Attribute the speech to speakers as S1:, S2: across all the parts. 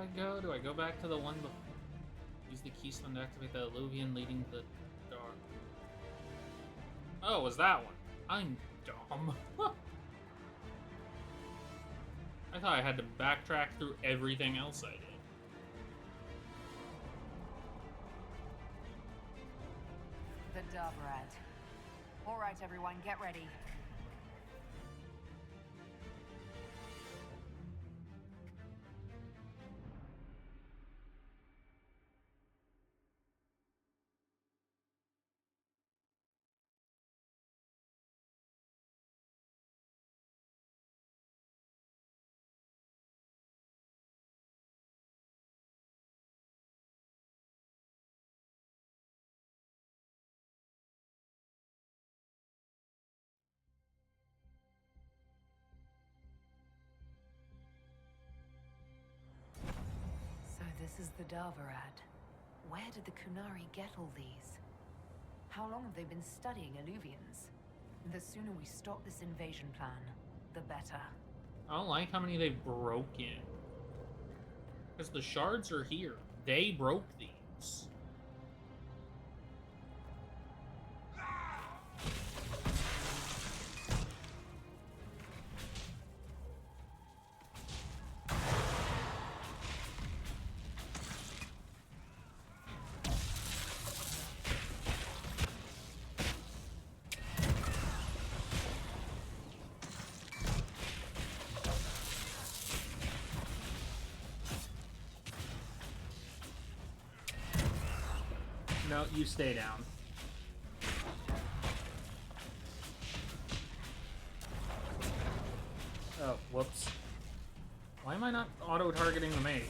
S1: I go? Do I go back to the one before? Use the keystone to activate the Illuvian leading to the door. Oh, it was that one? I'm dumb. I thought I had to backtrack through everything else I did.
S2: The Darbarad. All right, everyone, get ready. This is the Darbarad. Where did the Qunari get all these? How long have they been studying Illuvians? The sooner we stop this invasion plan, the better.
S1: I don't like how many they broke in. Because the shards are here. They broke these. No, you stay down. Oh, whoops. Why am I not auto-targeting the mage?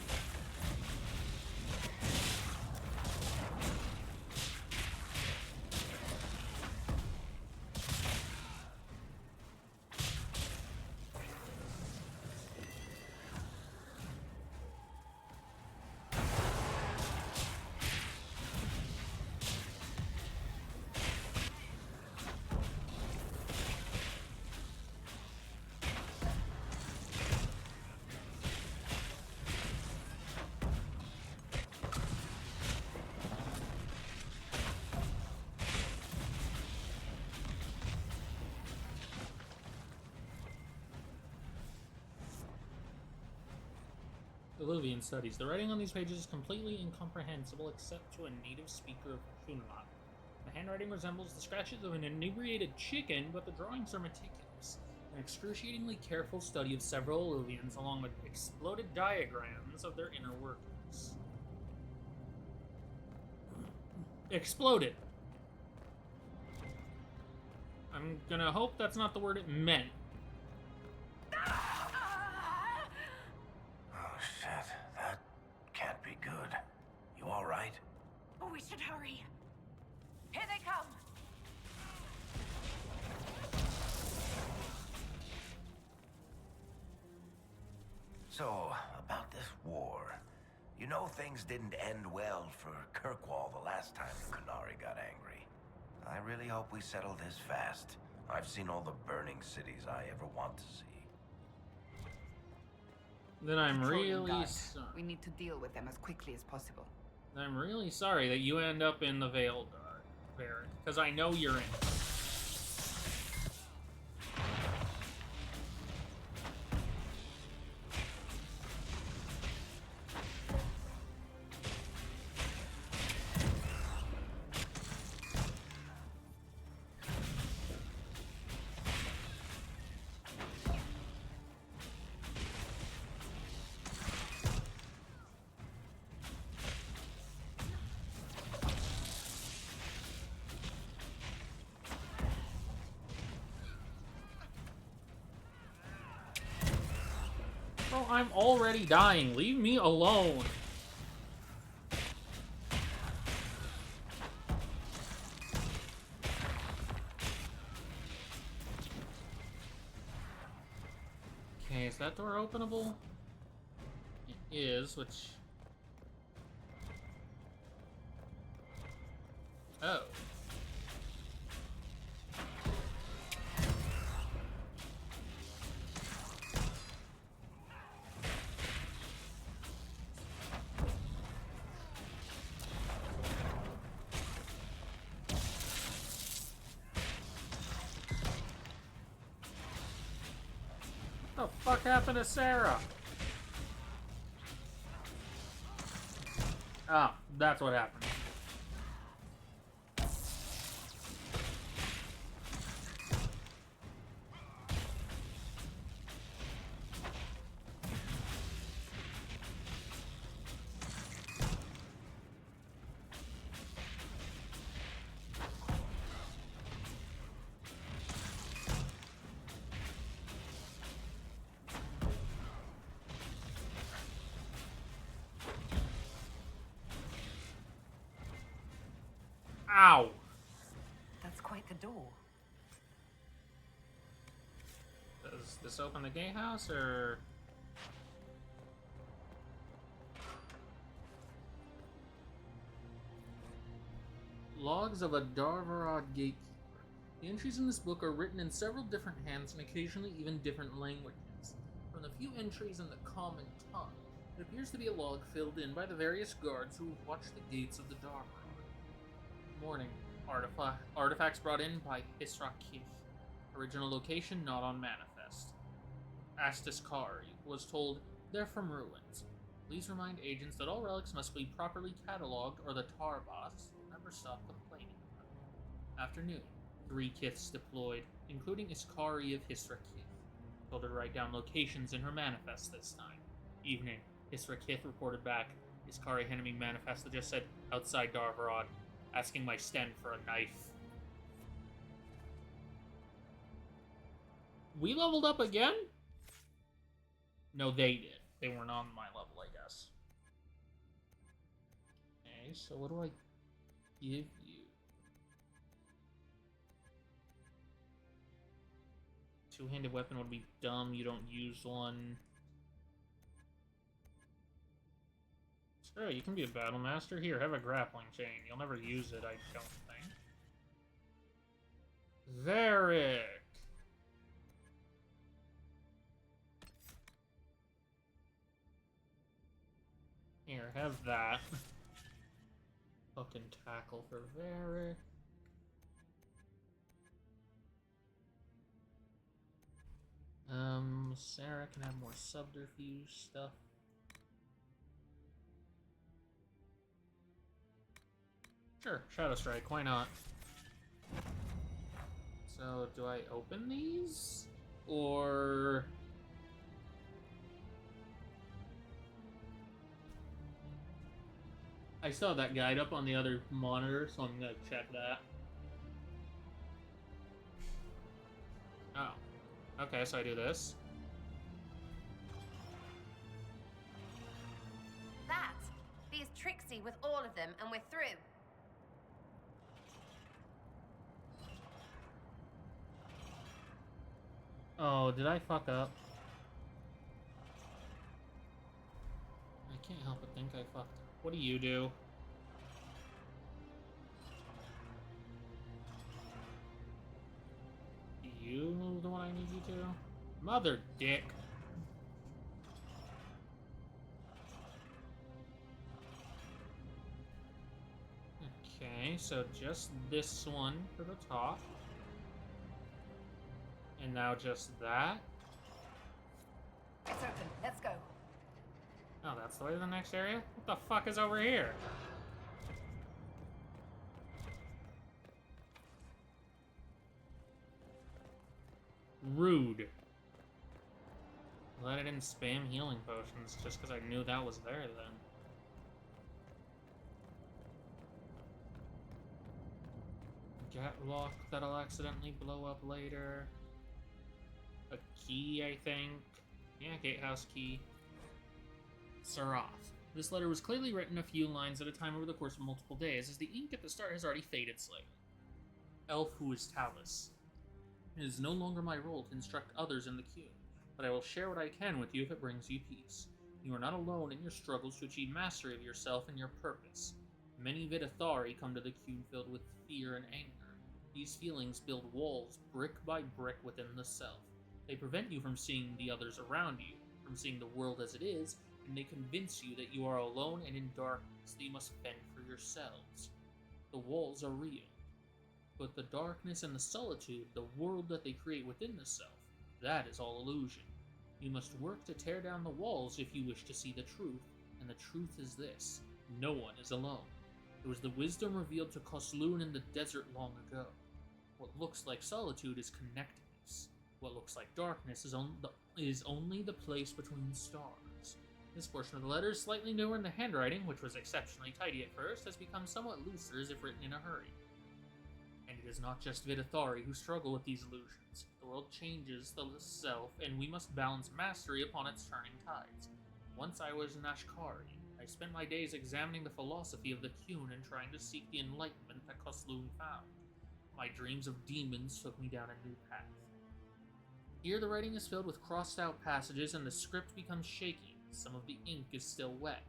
S1: Illuvian studies. The writing on these pages is completely incomprehensible except to a native speaker of Qunari. The handwriting resembles the scratches of an inebriated chicken, but the drawings are meticulous. An excruciatingly careful study of several Illuvians, along with exploded diagrams of their inner workings. Exploded. I'm gonna hope that's not the word it meant.
S2: We should hurry. Here they come.
S3: So, about this war. You know things didn't end well for Kirkwall the last time the Qunari got angry. I really hope we settle this fast. I've seen all the burning cities I ever want to see.
S1: Then I'm really sorry.
S2: We need to deal with them as quickly as possible.
S1: I'm really sorry that you end up in the Veil Guard, Barrett, because I know you're in it. Bro, I'm already dying. Leave me alone. Okay, is that door openable? It is, which... Oh. What the fuck happened to Sarah? Oh, that's what happened. Ow!
S2: That's quite the door.
S1: Does this open the gatehouse, or...? Logs of a Darvarad gatekeeper. The entries in this book are written in several different hands and occasionally even different languages. From the few entries in the common tongue, it appears to be a log filled in by the various guards who watch the gates of the Darvarad. Morning. Artifacts brought in by Hisrakith. Original location not on manifest. Astis Kari was told they're from ruins. Please remind agents that all relics must be properly catalogued or the Tar boss will never stop complaining about it. Afternoon. 3 kiths deployed, including Iskari of Hisrakith. Told her to write down locations in her manifest this time. Evening. Hisrakith reported back. Iskari handed me manifest that just said, outside Darvarad. Asking my sten for a knife. We leveled up again? No, they did. They weren't on my level, I guess. Okay, so what do I give you? Two-handed weapon would be dumb. You don't use one. Sure, you can be a battle master. Here, have a grappling chain. You'll never use it, I don't think. Varric! Here, have that. Fucking tackle for Varric. Sarah can have more subterfuge stuff. Sure, Shadow Strike, why not? So, do I open these? Or... I saw that guide up on the other monitor, so I'm gonna check that. Oh. Okay, so I do this.
S4: That! Be as tricksy with all of them, and we're through.
S1: Oh, did I fuck up? I can't help but think I fucked up. What do you do? You the one I need you to? Mother dick. Okay, so just this one for the top. And now just that.
S2: It's open. Let's go.
S1: Oh, that's the way to the next area? What the fuck is over here? Rude. Glad I didn't spam healing potions just because I knew that was there then. Gatlock that'll accidentally blow up later. A key, I think. Yeah, gatehouse key. Sarath. This letter was clearly written a few lines at a time over the course of multiple days, as the ink at the start has already faded slightly. Elf who is Talus. It is no longer my role to instruct others in the Qun, but I will share what I can with you if it brings you peace. You are not alone in your struggles to achieve mastery of yourself and your purpose. Many Vidathari come to the Qun filled with fear and anger. These feelings build walls brick by brick within the self. They prevent you from seeing the others around you, from seeing the world as it is, and they convince you that you are alone and in darkness, that you must fend for yourselves. The walls are real, but the darkness and the solitude, the world that they create within the self, that is all illusion. You must work to tear down the walls if you wish to see the truth, and the truth is this: no one is alone. It was the wisdom revealed to Kosloon in the desert long ago. What looks like solitude is connectedness. What looks like darkness is only the place between stars. This portion of the letter is slightly newer in the handwriting, which was exceptionally tidy at first, has become somewhat looser as if written in a hurry. And it is not just Vidathari who struggle with these illusions. The world changes the self, and we must balance mastery upon its turning tides. Once I was an Ashkari. I spent my days examining the philosophy of the Qun and trying to seek the enlightenment that Kosloon found. My dreams of demons took me down a new path. Here the writing is filled with crossed-out passages and the script becomes shaky. Some of the ink is still wet.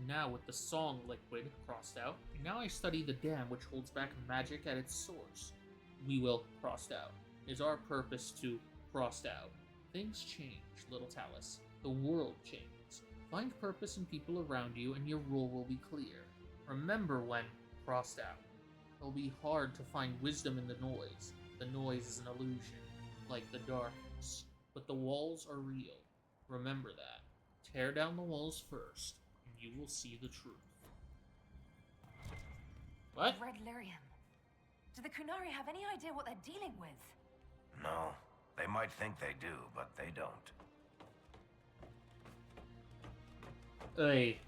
S1: Now with the song liquid crossed out, now I study the dam which holds back magic at its source. We will crossed out. It is our purpose to crossed out. Things change, little Talus. The world changes. Find purpose in people around you and your role will be clear. Remember when crossed out. It will be hard to find wisdom in the noise. The noise is an illusion, like the darkness. But the walls are real. Remember that. Tear down the walls first, and you will see the truth. What?
S2: Red lyrium. Do the Qunari have any idea what they're dealing with?
S3: No, they might think they do, but they don't.
S1: Hey.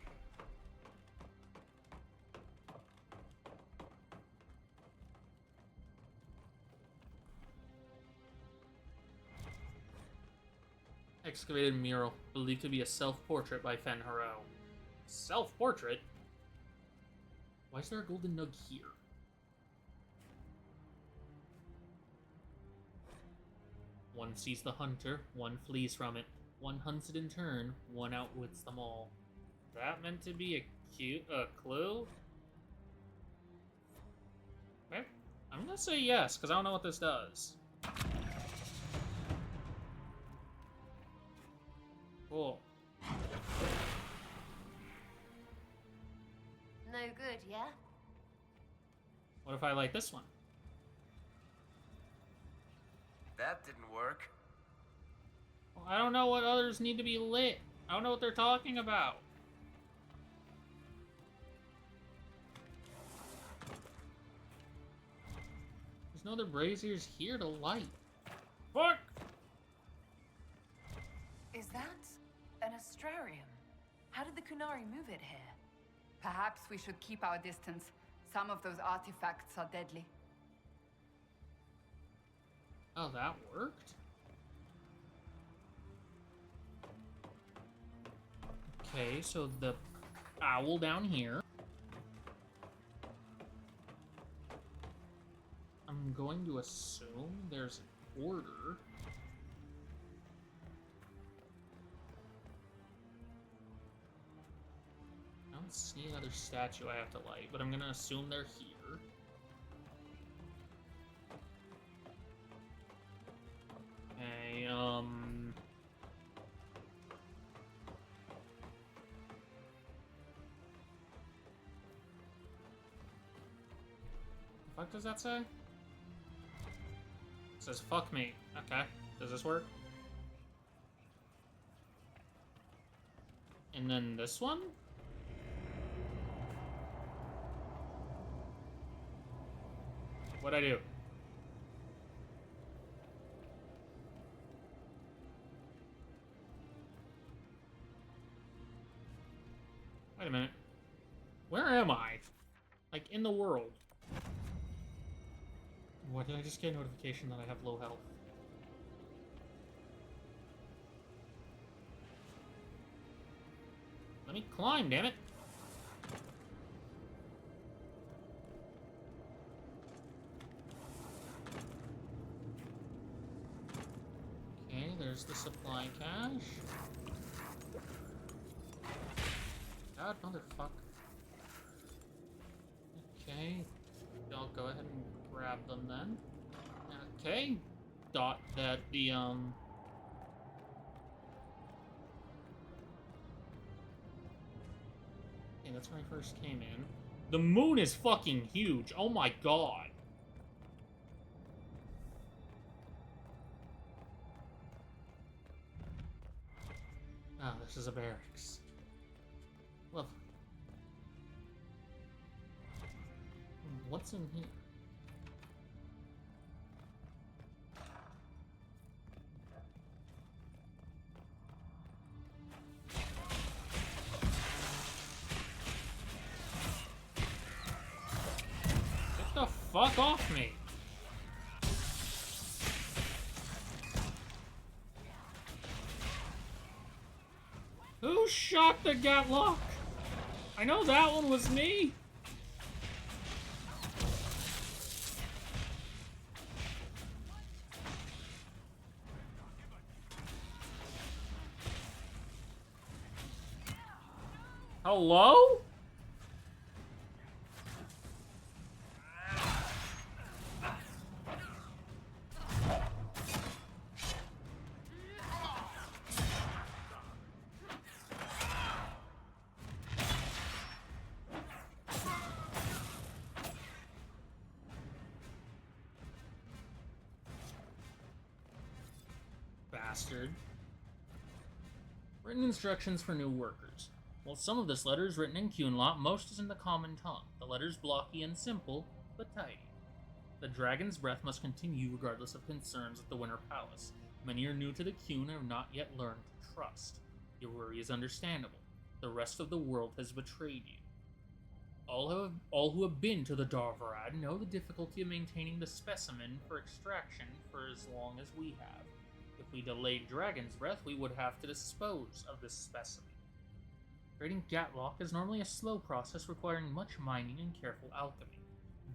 S1: Excavated mural, believed to be a self-portrait by Fenharo. Self-portrait? Why is there a golden nug here? One sees the hunter, one flees from it. One hunts it in turn, one outwits them all. Is that meant to be a clue? Okay. I'm gonna say yes, because I don't know what this does. Cool.
S4: No good, yeah?
S1: What if I like this one?
S3: That didn't work.
S1: Well, I don't know what others need to be lit. I don't know what they're talking about. There's no other braziers here to light. Fuck!
S2: Is that an astrarium? How did the Qunari move it here?
S5: Perhaps we should keep our distance. Some of those artifacts are deadly.
S1: Oh, that worked? Okay, so the owl down here. I'm going to assume there's an order. I don't see another statue I have to light, but I'm gonna assume they're here. Okay, the fuck does that say? It says fuck me. Okay, does this work? And then this one? What'd I do? Wait a minute. Where am I? Like, in the world. Why did I just get a notification that I have low health? Let me climb, damn it! Okay, there's the supply cache. God, motherfucker. Okay, I'll go ahead and grab them then. Okay, thought that the, okay, that's when I first came in. The moon is fucking huge, oh my god. this is a barracks. Lovely. What's in here? Get the fuck off me! Who shot the Gatlock? I know that one was me! Hello? Bastard. Written instructions for new workers. While some of this letter is written in Qunari, most is in the common tongue. The letter's blocky and simple, but tidy. The dragon's breath must continue regardless of concerns at the Winter Palace. Many are new to the Qun and have not yet learned to trust. Your worry is understandable. The rest of the world has betrayed you. All who have been to the Darvarad know the difficulty of maintaining the specimen for extraction for as long as we have. If we delayed Dragon's Breath, we would have to dispose of this specimen. Creating Gatlock is normally a slow process requiring much mining and careful alchemy.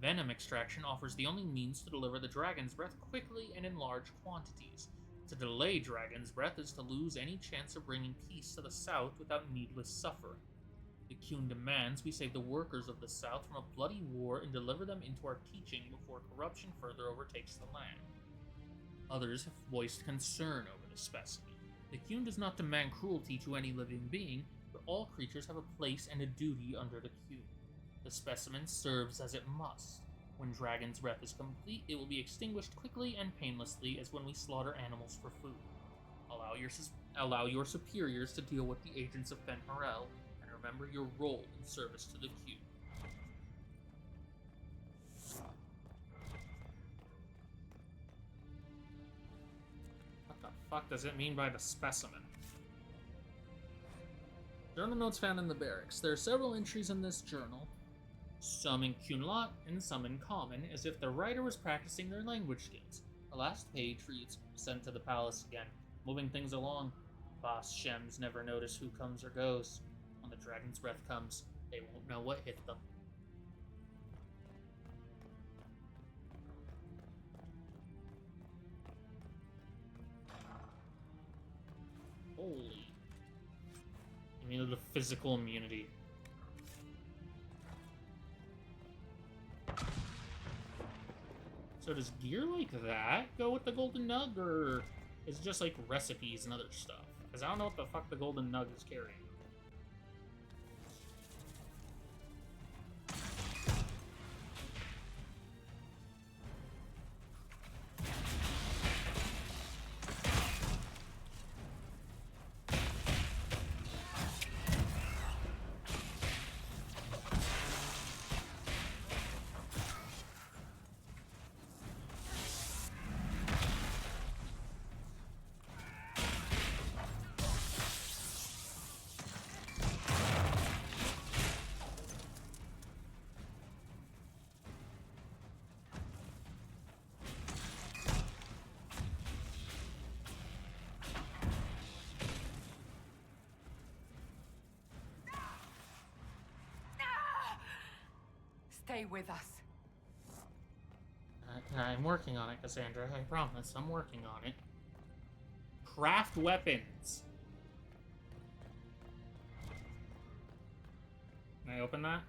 S1: Venom extraction offers the only means to deliver the Dragon's Breath quickly and in large quantities. To delay Dragon's Breath is to lose any chance of bringing peace to the South without needless suffering. The Qun demands we save the workers of the South from a bloody war and deliver them into our teaching before corruption further overtakes the land. Others have voiced concern over the specimen. The Qun does not demand cruelty to any living being, but all creatures have a place and a duty under the Qun. The specimen serves as it must. When Dragon's Breath is complete, it will be extinguished quickly and painlessly as when we slaughter animals for food. Allow your superiors to deal with the agents of Fen'Harel, and remember your role in service to the Qun. What the fuck does it mean by the specimen? Journal notes found in the barracks. There are several entries in this journal, some in Qunari and some in Common, as if the writer was practicing their language skills. The last page reads, sent to the palace again. Moving things along. Boss Shems never notice who comes or goes. When the Dragon's Breath comes, they won't know what hit them. Holy. I mean, the physical immunity. So does gear like that go with the golden nug, or is it just like recipes and other stuff? Because I don't know what the fuck the golden nug is carrying.
S5: Stay with us.
S1: I'm working on it, Cassandra. I promise. I'm working on it. Craft weapons. Can I open that?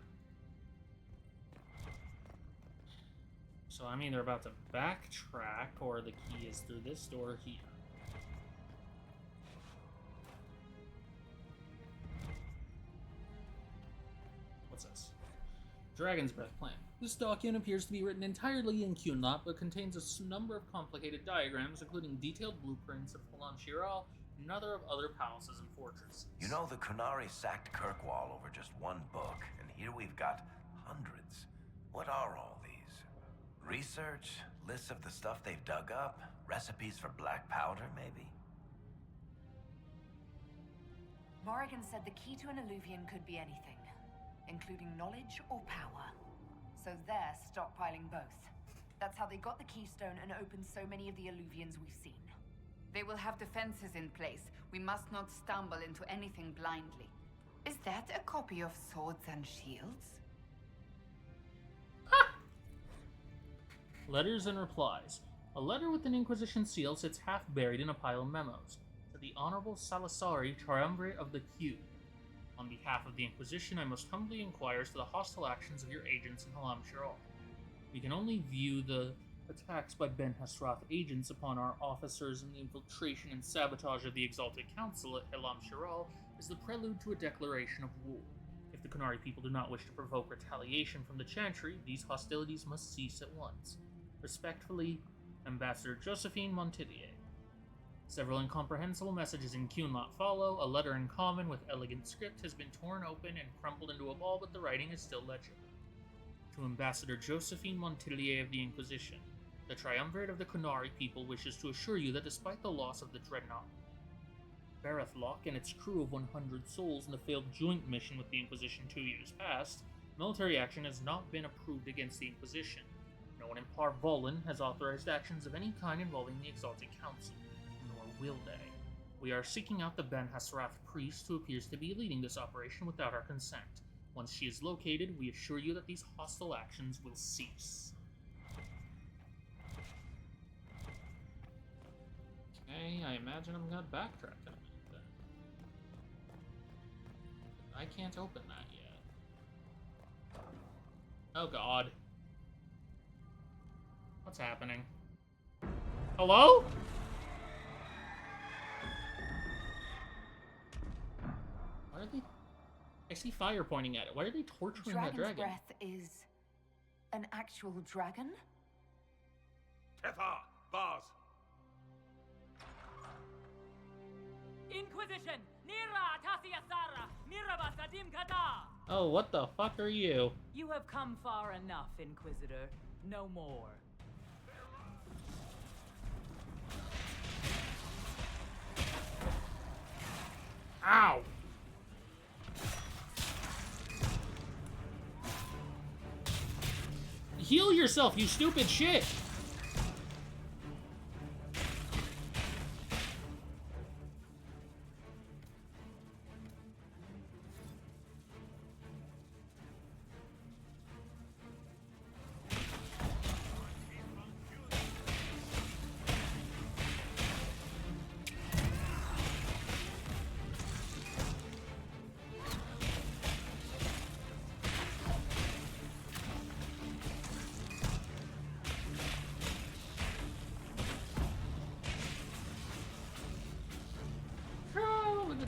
S1: So I'm either about to backtrack, or the key is through this door here. What's this? Dragon's Breath Plan. This document appears to be written entirely in Qunari, but contains a number of complicated diagrams, including detailed blueprints of Shiral and another of other palaces and fortresses.
S3: You know, the Qunari sacked Kirkwall over just one book, and here we've got hundreds. What are all these? Research? Lists of the stuff they've dug up? Recipes for black powder, maybe?
S2: Morrigan said the key to an Illuvian could be anything, including knowledge or power. So they're stockpiling both. That's how they got the keystone and opened so many of the Illuvians we've seen.
S5: They will have defenses in place. We must not stumble into anything blindly. Is that a copy of Swords and Shields?
S1: Letters and replies. A letter with an Inquisition seal sits half buried in a pile of memos. To the Honorable Salazari, Triumvirate of the Q. On behalf of the Inquisition, I most humbly inquire as to the hostile actions of your agents in Halam Shiral. We can only view the attacks by Ben Hasrath agents upon our officers and the infiltration and sabotage of the Exalted Council at Halam Shiral as the prelude to a declaration of war. If the Qunari people do not wish to provoke retaliation from the Chantry, these hostilities must cease at once. Respectfully, Ambassador Josephine Montilier. Several incomprehensible messages in Qunari follow. A letter in common with elegant script has been torn open and crumpled into a ball, but the writing is still legible. To Ambassador Josephine Montilier of the Inquisition, the Triumvirate of the Qunari people wishes to assure you that despite the loss of the dreadnought Barathlock and its crew of 100 souls in the failed joint mission with the Inquisition 2 years past, military action has not been approved against the Inquisition. No one in Par Volin has authorized actions of any kind involving the Exalted Council, nor will they. We are seeking out the Ben Hasrath priest who appears to be leading this operation without our consent. Once she is located, we assure you that these hostile actions will cease. Okay, I imagine I'm gonna backtrack in a minute then. I can't open that yet. Oh god. What's happening? Hello? Why are they... I see fire pointing at it. Why are they torturing that dragon?
S2: Breath is an actual dragon?
S6: Tefa! Bars!
S7: Inquisition! Nira Tasiasara! Niraba Sadim Kata!
S1: Oh, what the fuck are you?
S7: You have come far enough, Inquisitor. No more.
S1: Ow! Heal yourself, you stupid shit!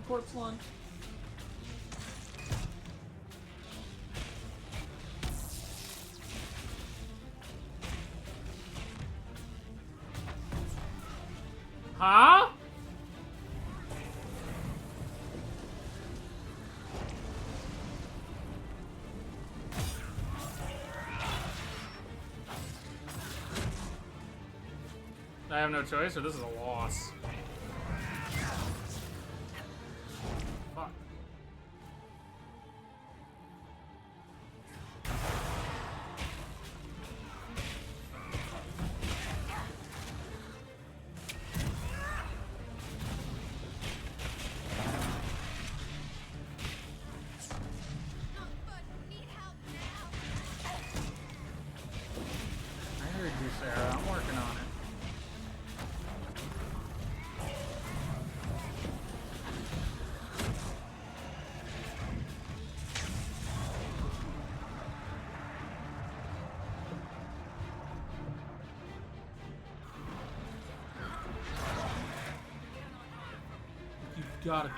S1: Corpse lunch. Huh? I have no choice, or this is a loss. Fuck. I heard you, Sarah. I'm working on it. You gotta.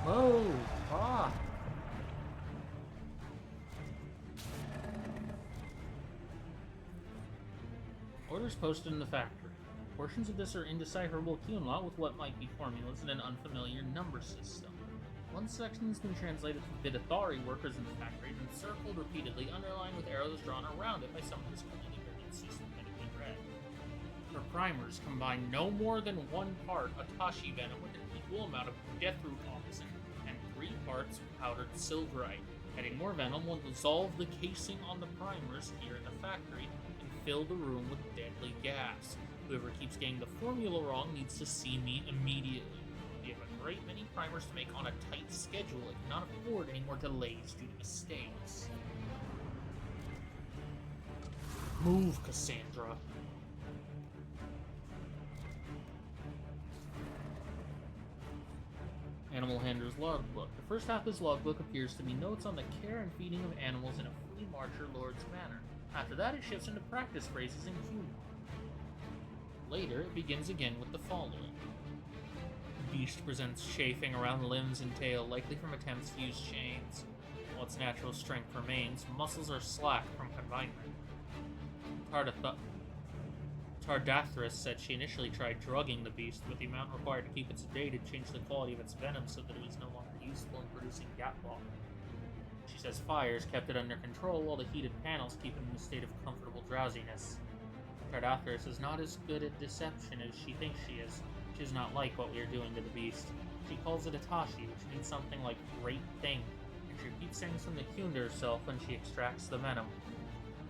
S1: Oh, ah. Orders posted in the factory. Portions of this are indecipherable Qunari with what might be formulas in an unfamiliar number system. One section has been translated to Vidithari workers in the factory and circled repeatedly, underlined with arrows drawn around it by someone who's currently heard it systematically read. Her primers combine no more than 1 part Atashi venom with an equal amount of deathroot toxin and 3 parts powdered silverite. Adding more venom will dissolve the casing on the primers here in the factory and fill the room with deadly gas. Whoever keeps getting the formula wrong needs to see me immediately. We have a great many primers to make on a tight schedule and cannot afford any more delays due to mistakes. Move, Cassandra. Animal Handler's Logbook. The first half of his logbook appears to be notes on the care and feeding of animals in a free marcher lord's manner. After that, it shifts into practice phrases in Qunari. Later, it begins again with the following. Beast presents chafing around limbs and tail, likely from attempts to use chains. While its natural strength remains, muscles are slack from confinement. Tardathris said she initially tried drugging the beast, but the amount required to keep it sedated changed the quality of its venom so that it was no longer useful in producing gatball. She says fires kept it under control, while the heated panels keep it in a state of comfortable drowsiness. Tardathris is not as good at deception as she thinks she is. She does not like what we are doing to the beast. She calls it Atashi, which means something like great thing, and she repeats things from the Qun to herself when she extracts the venom.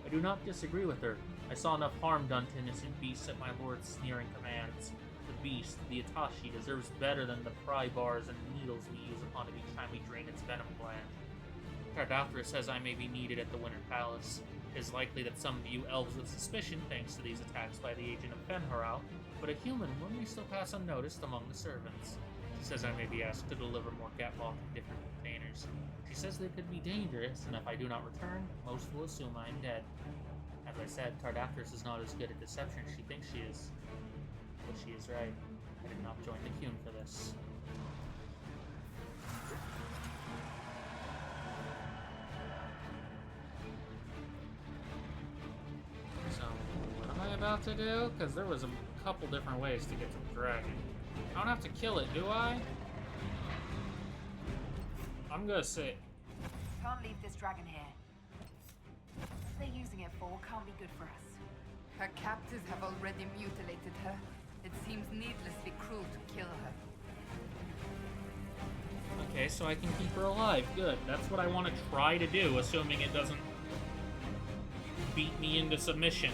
S1: I do not disagree with her. I saw enough harm done to innocent beasts at my lord's sneering commands. The beast, the Atashi, deserves better than the pry bars and needles we use upon it each time we drain its venom gland. Tardathris says I may be needed at the Winter Palace. It is likely that some view elves with suspicion thanks to these attacks by the agent of Fenharau, but a human one may still pass unnoticed among the servants. She says I may be asked to deliver more Gatlock in different containers. She says they could be dangerous, and if I do not return, most will assume I am dead. As I said, Tardathris is not as good at deception as she thinks she is. But she is right. I did not join the Qun for this. So, what am I about to do? Because there was a couple different ways to get to the dragon. I don't have to kill it, do I? I'm gonna sit.
S2: Can't leave this dragon here. What they're using it for can't be good for us.
S5: Her captors have already mutilated her. It seems needlessly cruel to kill her.
S1: Okay, so I can keep her alive. Good. That's what I want to try to do, assuming it doesn't beat me into submission.